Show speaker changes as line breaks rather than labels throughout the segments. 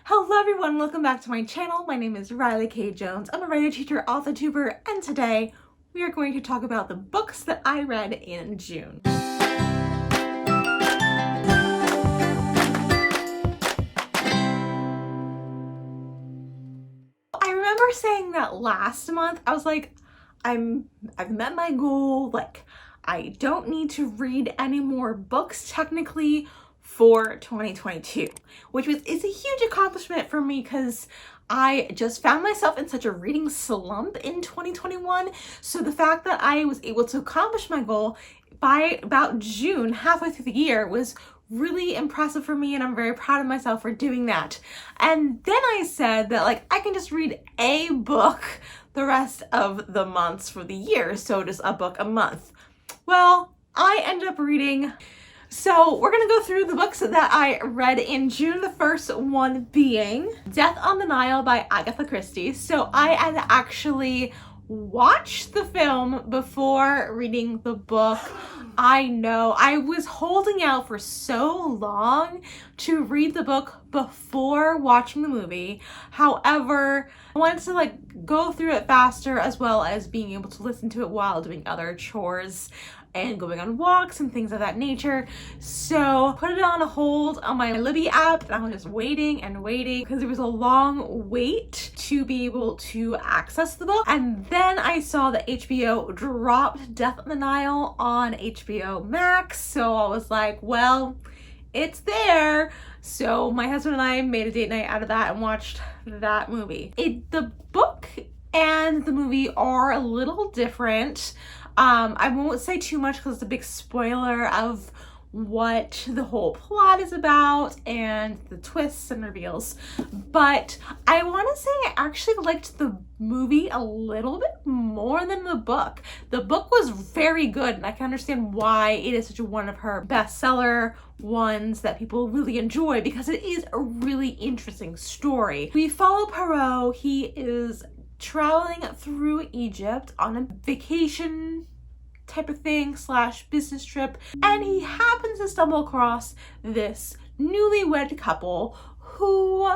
Hello everyone, welcome back to my channel. My name is Riley K. Jones. I'm a writer, teacher, author, tuber, and today we are going to talk about the books that I read in June. I remember saying that last month. I was like, I've met my goal. Like, I don't need to read any more books technically for 2022, which is a huge accomplishment for me because I just found myself in such a reading slump in 2021. So the fact that I was able to accomplish my goal by about June, halfway through the year, was really impressive for me, and I'm very proud of myself for doing that. And then I said that like I can just read a book the rest of the months for the year, so just a book a month. Well, I ended up reading. So we're gonna go through the books that I read in June, the first one being Death on the Nile by Agatha Christie. So I had actually watched the film before reading the book. I know, I was holding out for so long to read the book before watching the movie. However, I wanted to like go through it faster, as well as being able to listen to it while doing other chores and going on walks and things of that nature. So put it on a hold on my Libby app, and I was just waiting and waiting because there was a long wait to be able to access the book. And then I saw that HBO dropped Death on the Nile on HBO Max. So I was like, well, it's there. So my husband and I made a date night out of that and watched that movie. The book and the movie are a little different. I won't say too much because it's a big spoiler of what the whole plot is about and the twists and reveals. But I want to say I actually liked the movie a little bit more than the book. The book was very good, and I can understand why it is such one of her bestseller ones that people really enjoy, because it is a really interesting story. We follow Perot. He is traveling through Egypt on a vacation type of thing / business trip, and he happens to stumble across this newlywed couple who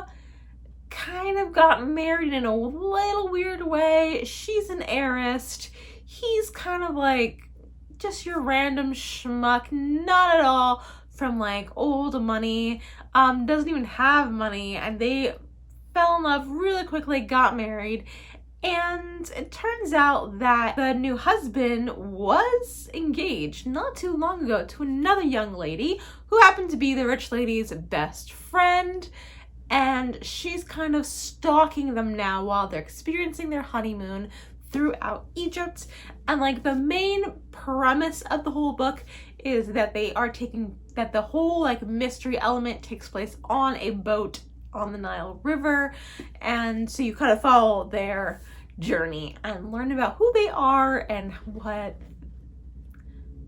kind of got married in a little weird way. She's an heiress. He's kind of like just your random schmuck, not at all from like old money, doesn't even have money, and they fell in love really quickly, got married. And it turns out that the new husband was engaged not too long ago to another young lady who happened to be the rich lady's best friend. And she's kind of stalking them now while they're experiencing their honeymoon throughout Egypt. And like the main premise of the whole book is that that the whole like mystery element takes place on a boat on the Nile River, and so you kind of follow their journey and learn about who they are and what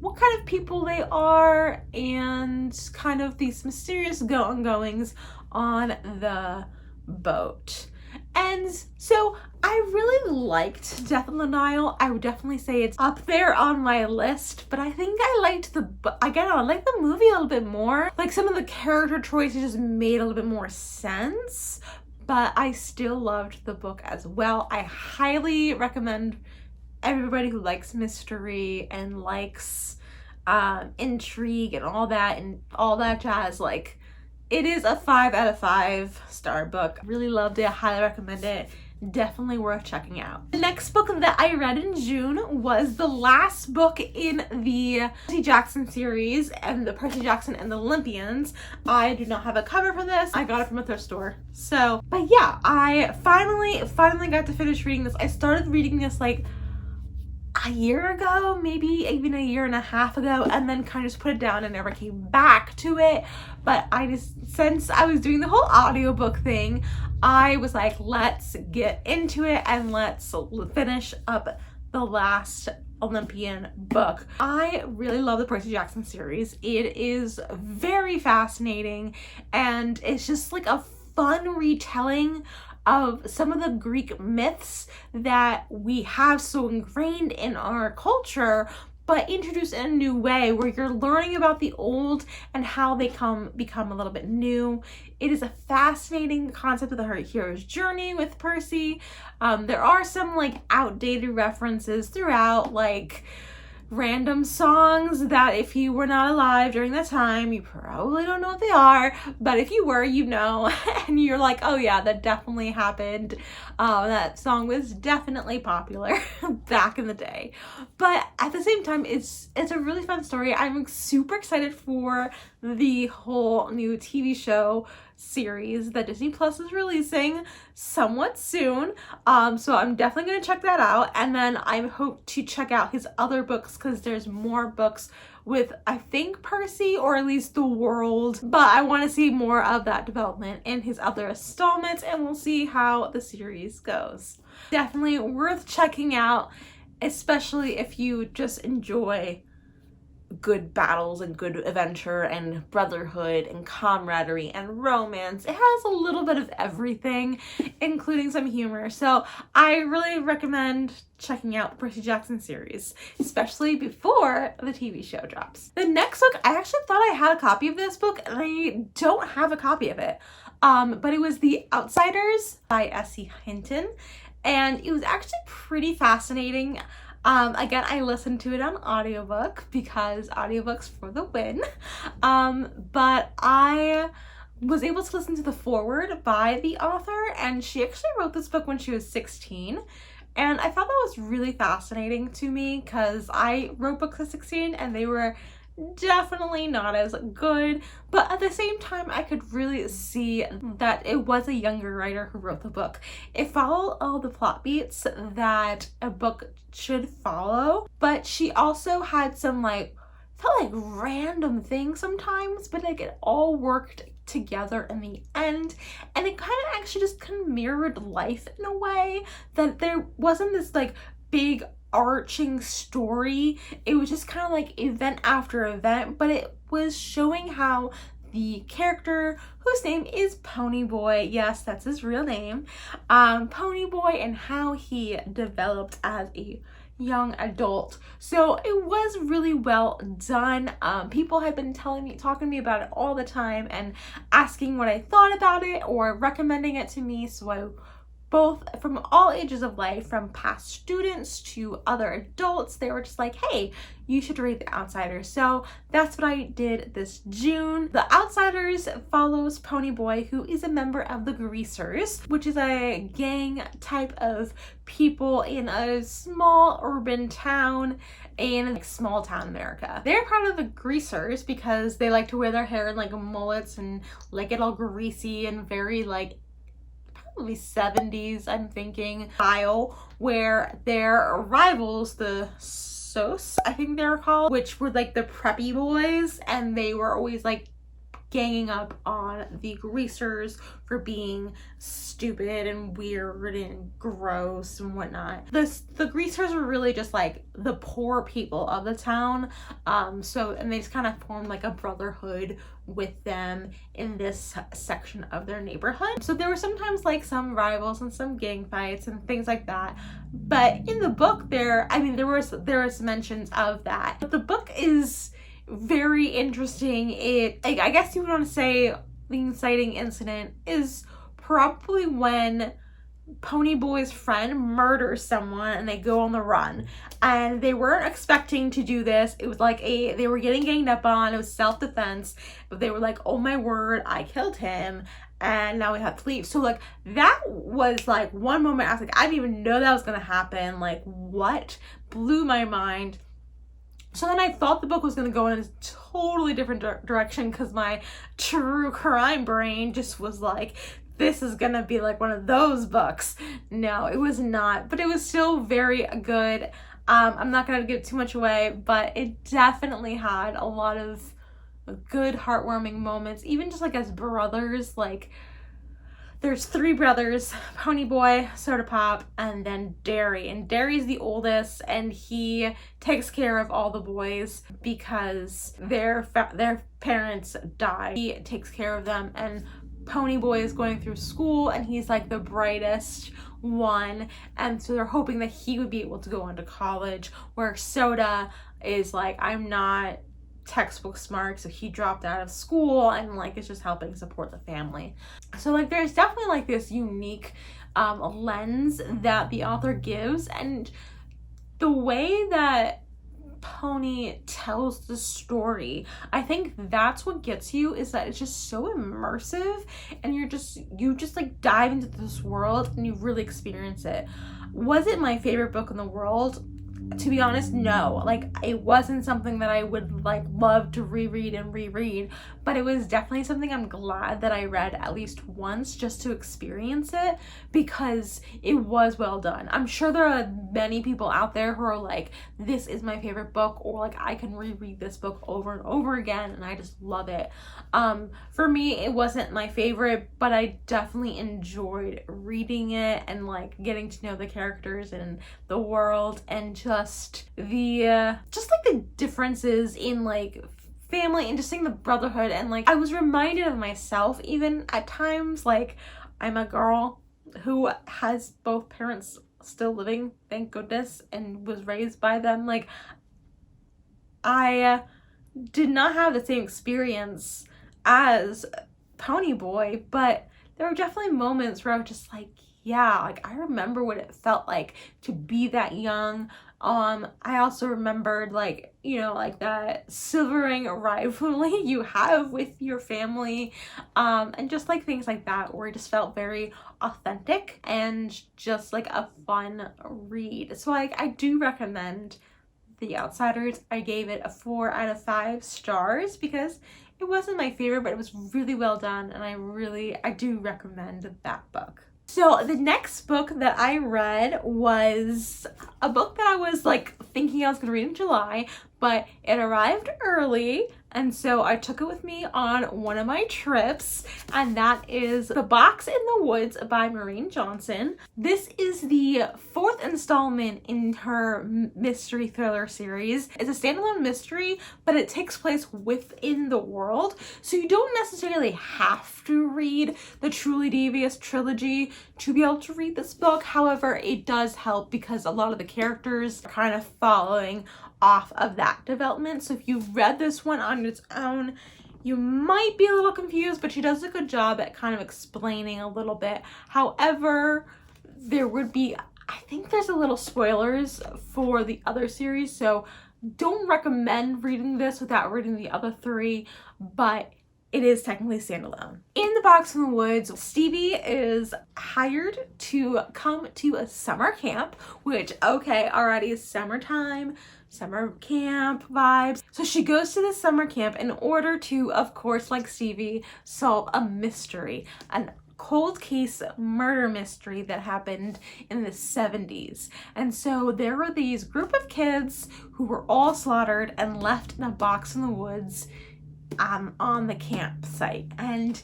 kind of people they are, and kind of these mysterious goings on the boat. And so I really liked Death on the Nile. I would definitely say it's up there on my list, but I think I liked I like the movie a little bit more. Like some of the character choices just made a little bit more sense, but I still loved the book as well. I highly recommend everybody who likes mystery and likes intrigue and all that jazz. Like, it is a 5 out of 5 star book. Really loved it. Highly recommend it. Definitely worth checking out. The next book that I read in June was the last book in the Percy Jackson series, and the Percy Jackson and the Olympians. I do not have a cover for this. I got it from a thrift store. So, but yeah, I finally got to finish reading this. I started reading this like a year ago, maybe even a year and a half ago, and then kind of just put it down and never came back to it. But since I was doing the whole audiobook thing, I was like, let's get into it and let's finish up the last Olympian book. I really love the Percy Jackson series. It is very fascinating, and it's just like a fun retelling of some of the Greek myths that we have so ingrained in our culture, but introduced in a new way where you're learning about the old and how they become a little bit new. It is a fascinating concept of the hero's journey with Percy. There are some like outdated references throughout, like random songs that if you were not alive during that time, you probably don't know what they are, but if you were, you know, and you're like, oh yeah, that definitely happened. That song was definitely popular back in the day. But at the same time, it's a really fun story. I'm super excited for the whole new TV show series that Disney Plus is releasing somewhat soon. So I'm definitely going to check that out. And then I hope to check out his other books because there's more books with, I think, Percy, or at least the world. But I want to see more of that development in his other installments, and we'll see how the series goes. Definitely worth checking out, especially if you just enjoy good battles and good adventure and brotherhood and camaraderie and romance. It has a little bit of everything, including some humor. So I really recommend checking out the Percy Jackson series, especially before the TV show drops. The next book, I actually thought I had a copy of this book and I don't have a copy of it. But it was The Outsiders by S.E. Hinton, and it was actually pretty fascinating. Again, I listened to it on audiobook because audiobooks for the win. But I was able to listen to the foreword by the author, and she actually wrote this book when she was 16. And I thought that was really fascinating to me because I wrote books at 16 and they were definitely not as good, but at the same time I could really see that it was a younger writer who wrote the book. It followed all the plot beats that a book should follow, but she also had some felt like random things sometimes, but like it all worked together in the end, and it kind of actually just kind of mirrored life in a way that there wasn't this like big arching story. It was just kind of like event after event, but it was showing how the character, whose name is Ponyboy, yes, that's his real name, Ponyboy, and how he developed as a young adult. So it was really well done. People have been talking to me about it all the time and asking what I thought about it or recommending it to me, so I both from all ages of life, from past students to other adults, they were just like, hey, you should read The Outsiders. So that's what I did this June. The Outsiders follows Ponyboy, who is a member of the Greasers, which is a gang type of people in a small urban town in small town America. They're part of the Greasers because they like to wear their hair in like mullets and like get all greasy and very like 70s, I'm thinking, style, where their rivals, the Sos, I think they were called, which were like the preppy boys, and they were always like ganging up on the Greasers for being stupid and weird and gross and whatnot. The Greasers were really just like the poor people of the town, and they just kind of formed like a brotherhood with them in this section of their neighborhood. So there were sometimes like some rivals and some gang fights and things like that, but in the book there was mentions of that. But the book is very interesting. I guess you would want to say the inciting incident is probably when Ponyboy's friend murders someone and they go on the run, and they weren't expecting to do this. It was like they were getting ganged up on. It was self-defense, but they were like, oh my word, I killed him and now we have to leave. So like that was like one moment I was like, I didn't even know that was gonna happen. Like, what? Blew my mind. So then I thought the book was going to go in a totally different direction because my true crime brain just was like, this is going to be like one of those books. No, it was not, but it was still very good. I'm not going to give too much away, but it definitely had a lot of good heartwarming moments, even just like as brothers. Like, there's three brothers, Ponyboy, Soda Pop, and then Derry. And Derry's the oldest, and he takes care of all the boys because their parents died. He takes care of them, and Ponyboy is going through school, and he's like the brightest one, and so they're hoping that he would be able to go on to college, where Soda is like, I'm not textbook smart, so he dropped out of school and like is just helping support the family. So like there's definitely like this unique lens that the author gives, and the way that Pony tells the story, I think that's what gets you, is that it's just so immersive, and you just like dive into this world and you really experience it. Was it my favorite book in the world? To be honest, no. Like, it wasn't something that I would like love to reread and reread, but it was definitely something I'm glad that I read at least once just to experience it, because it was well done. I'm sure there are many people out there who are like, this is my favorite book, or like I can reread this book over and over again and I just love it. For me, it wasn't my favorite, but I definitely enjoyed reading it and like getting to know the characters and the world, and just like the differences in like family and just seeing the brotherhood. And like I was reminded of myself even at times. Like, I'm a girl who has both parents still living, thank goodness, and was raised by them. Like, I did not have the same experience as Pony Boy, but there were definitely moments where I was just like, yeah, like I remember what it felt like to be that young. I also remembered like, you know, like that silvering rivalry you have with your family, and just like things like that, where it just felt very authentic and just like a fun read. So like I do recommend The Outsiders. I gave it a 4 out of 5 stars because it wasn't my favorite, but it was really well done, and I do recommend that book. So the next book that I read was a book that I was like thinking I was gonna read in July, but it arrived early, and so I took it with me on one of my trips, and that is The Box in the Woods by Maureen Johnson. This is the 4th installment in her mystery thriller series. It's a standalone mystery, but it takes place within the world, so you don't necessarily have to read the Truly Devious trilogy to be able to read this book. However, it does help because a lot of the characters are kind of following off of that development. So if you read this one on its own, you might be a little confused, but she does a good job at kind of explaining a little bit. However, there would be, I think there's a little spoilers for the other series, so don't recommend reading this without reading the other 3, but it is technically standalone. In The Box in the Woods, Stevie is hired to come to a summer camp, which, okay, already is summertime, summer camp vibes. So she goes to the summer camp in order to, of course, like Stevie, solve a mystery, a cold case murder mystery that happened in the 70s. And so there were these group of kids who were all slaughtered and left in a box in the woods on the campsite. And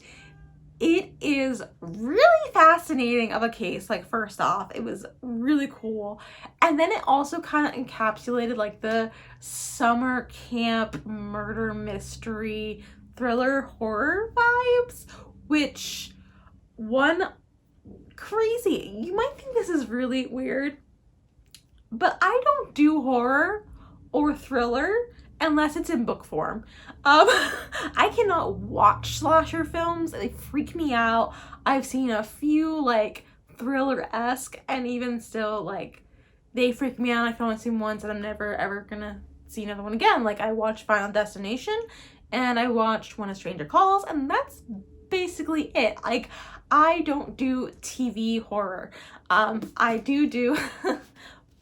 it is really fascinating of a case. Like, first off, it was really cool, and then it also kind of encapsulated like the summer camp murder mystery thriller horror vibes, which, one, crazy. You might think this is really weird, but I don't do horror or thriller unless it's in book form. I cannot watch slasher films. They freak me out. I've seen a few like thriller-esque, and even still, like, they freak me out. I've only seen once, and I'm never ever gonna see another one again. Like, I watched Final Destination, and I watched When a Stranger Calls, and that's basically it. Like, I don't do TV horror. I do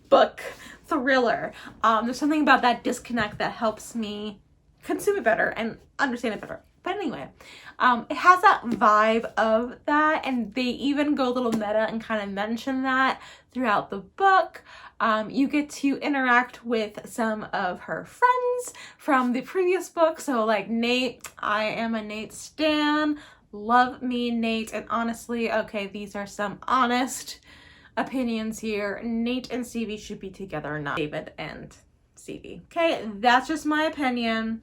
book thriller. There's something about that disconnect that helps me consume it better and understand it better. But anyway, it has that vibe of that, and they even go a little meta and kind of mention that throughout the book. You get to interact with some of her friends from the previous book. So like Nate, I am a Nate stan. Love me Nate. And honestly, okay, these are some honest opinions here. Nate and Stevie should be together, not David and Stevie. Okay, that's just my opinion.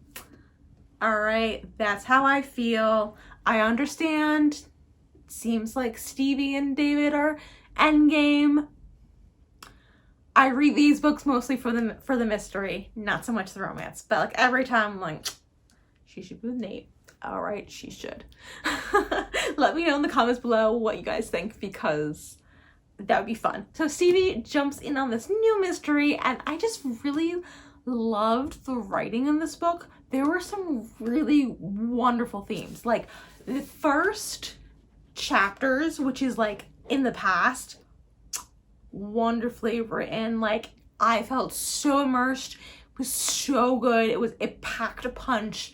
All right, that's how I feel. I understand. Seems like Stevie and David are endgame. I read these books mostly for the mystery, not so much the romance. But like every time I'm like, she should be with Nate. All right, she should. Let me know in the comments below what you guys think, because that would be fun. So Stevie jumps in on this new mystery, and I just really loved the writing in this book. There were some really wonderful themes. Like the first chapters, which is like in the past, wonderfully written. Like I felt so immersed. It was so good. It packed a punch.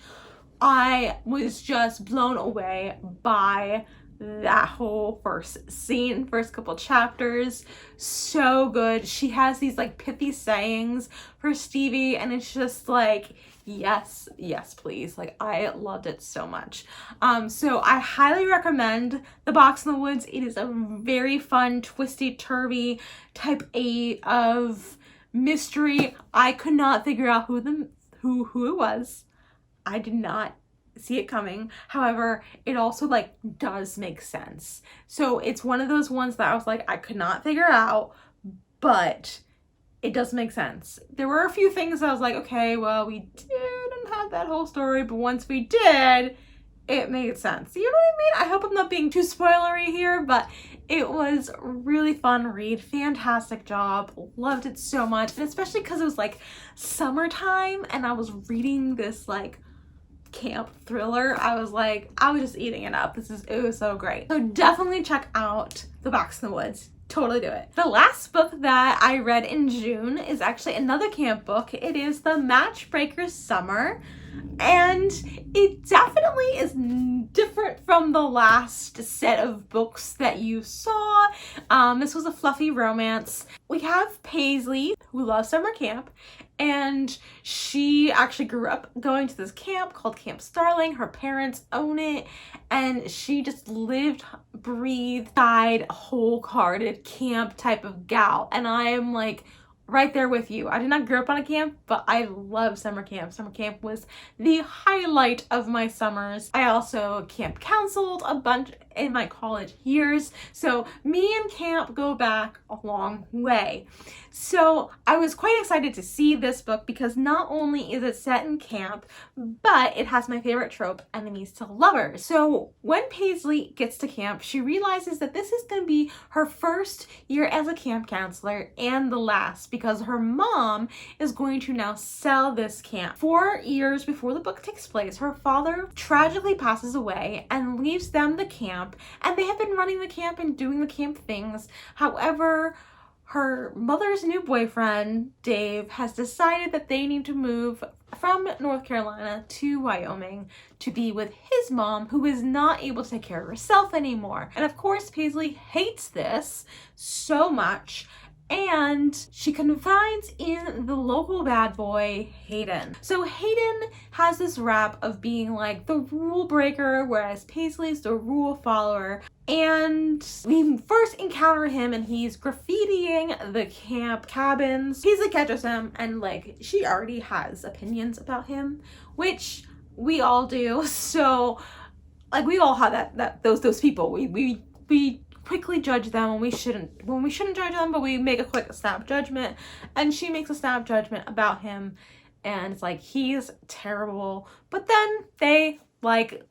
I was just blown away by that whole first scene, first couple chapters. So good. She has these like pithy sayings for Stevie, and it's just like, yes, yes, please. Like I loved it so much. So I highly recommend The Box in the Woods. It is a very fun, twisty, turvy type A of mystery. I could not figure out who it was. I did not see it coming. However, it also like does make sense. So it's one of those ones that I was like, I could not figure out, but it does make sense. There were a few things I was like, okay, well, we didn't have that whole story, but once we did, it made sense. You know what I mean? I hope I'm not being too spoilery here, but it was a really fun read. Fantastic job. Loved it so much. And especially because it was like summertime and I was reading this like camp thriller. I was just eating it up. It was so great. So definitely check out The Box in the Woods. Totally do it. The last book that I read in June is actually another camp book. It is the Matchbreaker Summer, and it definitely is different from the last set of books that you saw. This was a fluffy romance. We have Paisley, who loves summer camp, and she actually grew up going to this camp called Camp Starling. Her parents own it, and she just lived, breathed, died, wholehearted camp type of gal. And I am like right there with you. I did not grow up on a camp, but I love summer camp. Summer camp was the highlight of my summers. I also camp counseled a bunch in my college years, so me and camp go back a long way. So I was quite excited to see this book because not only is it set in camp, but it has my favorite trope, enemies to lovers. So when Paisley gets to camp, she realizes that this is going to be her first year as a camp counselor and the last, because her mom is going to now sell this camp. 4 years before the book takes place, her father tragically passes away and leaves them the camp, and they have been running the camp and doing the camp things. However, her mother's new boyfriend, Dave, has decided that they need to move from North Carolina to Wyoming to be with his mom, who is not able to take care of herself anymore. And of course, Paisley hates this so much, and she confides in the local bad boy, Hayden. So Hayden has this rap of being like the rule breaker, whereas Paisley's the rule follower. And we first encounter him and he's graffitiing the camp cabins. Paisley catches him and like she already has opinions about him, which we all do. So like we all have those people. We quickly judge them when we shouldn't judge them, but we make a quick snap judgment, and she makes a snap judgment about him, and it's like he's terrible. But then they like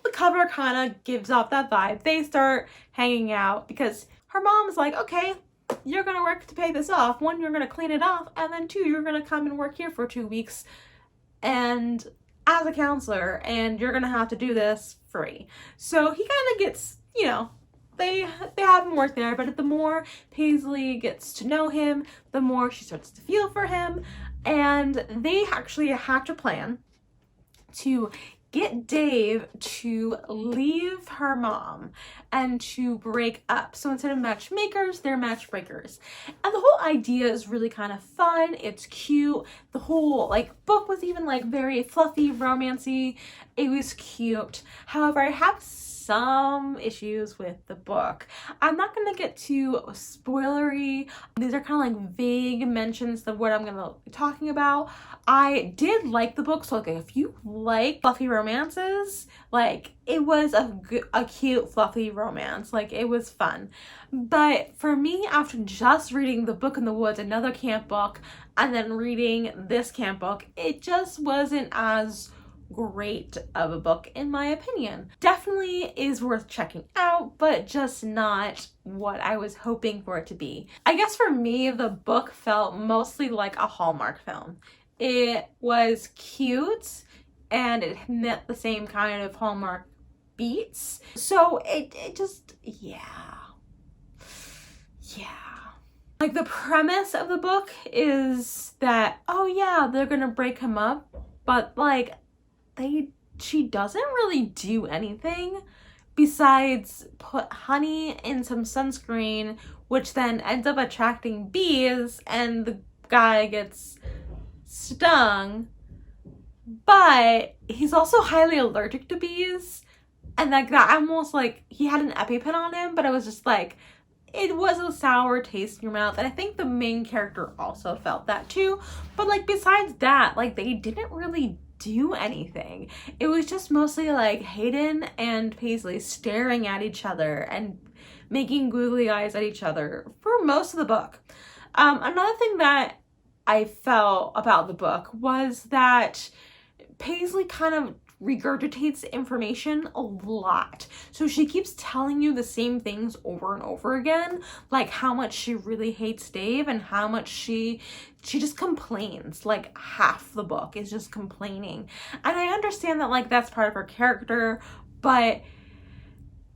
the cover kind of gives off that vibe. They start hanging out because her mom's like, okay, you're gonna work to pay this off. 1, you're gonna clean it off, and then 2, you're gonna come and work here for 2 weeks and as a counselor, and you're gonna have to do this free. So he kind of gets, you know, they have him work there, but the more Paisley gets to know him, the more she starts to feel for him, and they actually hatch a plan to get Dave to leave her mom and to break up. So instead of matchmakers, they're matchbreakers. And the whole idea is really kind of fun. It's cute. The whole like book was even like very fluffy, romancy. It was cute. However, I have some issues with the book. I'm not gonna get too spoilery. These are kind of like vague mentions of what I'm gonna be talking about. I did like the book, so like if you like fluffy romances, like it was a cute fluffy romance. Like it was fun. But for me, after just reading The Book in the Woods, another camp book, and then reading this camp book, it just wasn't as great of a book in my opinion. Definitely is worth checking out, but just not what I was hoping for it to be. I guess for me, the book felt mostly like a Hallmark film. It was cute and it met the same kind of Hallmark beats. So it just, yeah. Like the premise of the book is that, oh yeah, they're gonna break him up, but like she doesn't really do anything besides put honey in some sunscreen, which then ends up attracting bees, and the guy gets stung. But he's also highly allergic to bees, and like that almost like he had an EpiPen on him, but it was just like it was a sour taste in your mouth. And I think the main character also felt that too. But like besides that, like they didn't really do anything. It was just mostly like Hayden and Paisley staring at each other and making googly eyes at each other for most of the book. Another thing that I felt about the book was that Paisley kind of regurgitates information a lot. So she keeps telling you the same things over and over again, like how much she really hates Dave and how much she just complains. Like half the book is just complaining. And I understand that like that's part of her character, but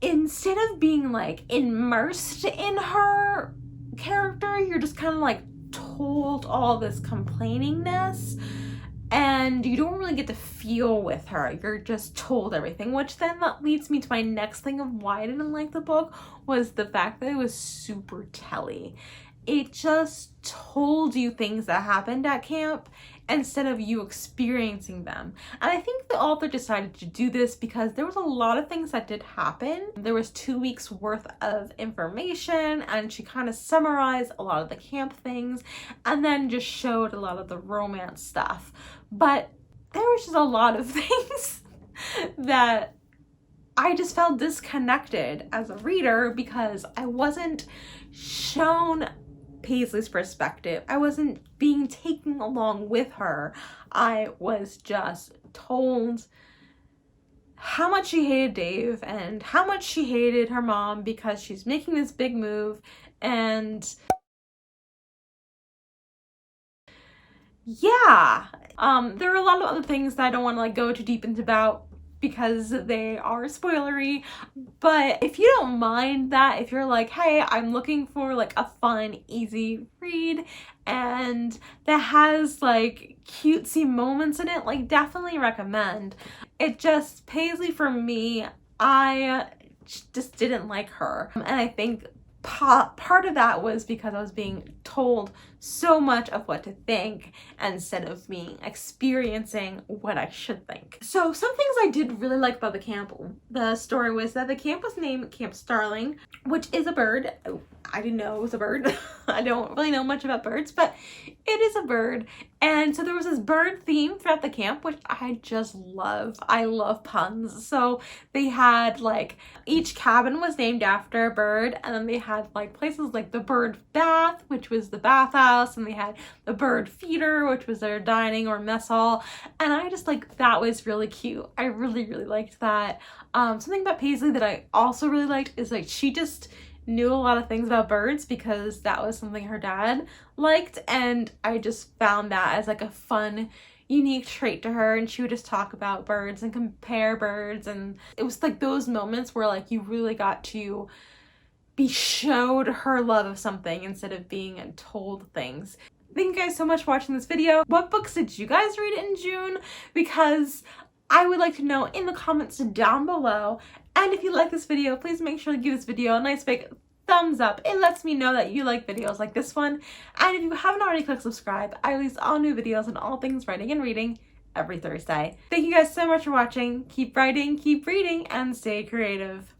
instead of being like immersed in her character, you're just kind of like told all this complainingness. And you don't really get to feel with her. You're just told everything, which then that leads me to my next thing of why I didn't like the book was the fact that it was super telly. It just told you things that happened at camp instead of you experiencing them. And I think the author decided to do this because there was a lot of things that did happen. There was 2 weeks worth of information, and she kind of summarized a lot of the camp things and then just showed a lot of the romance stuff. But there was just a lot of things that I just felt disconnected as a reader because I wasn't shown Paisley's perspective. I wasn't being taken along with her. I was just told how much she hated Dave and how much she hated her mom because she's making this big move. And yeah, there are a lot of other things that I don't want to like go too deep into about because they are spoilery. But if you don't mind that, if you're like, hey, I'm looking for like a fun, easy read and that has like cutesy moments in it, like definitely recommend. It just, Paisley for me, I just didn't like her. And I think part of that was because I was being told so much of what to think instead of me experiencing what I should think. So some things I did really like about the story was that the camp was named Camp Starling, which is a bird. I didn't know it was a bird. I don't really know much about birds, but it is a bird. And so there was this bird theme throughout the camp, which I just love. I love puns. So they had like, each cabin was named after a bird, and then they had like places like the bird bath, which was the bathhouse, and they had the bird feeder, which was their dining or mess hall. And I just like, that was really cute. I really, really liked that. Something about Paisley that I also really liked is like, she just knew a lot of things about birds because that was something her dad liked, and I just found that as like a fun, unique trait to her. And she would just talk about birds and compare birds, and it was like those moments where like you really got to be showed her love of something instead of being told things. Thank you guys so much for watching this video. What books did you guys read in June? Because I would like to know in the comments down below. And if you like this video, please make sure to give this video a nice big thumbs up. It lets me know that you like videos like this one. And if you haven't already, click subscribe. I release all new videos on all things writing and reading every Thursday. Thank you guys so much for watching. Keep writing, keep reading, and stay creative.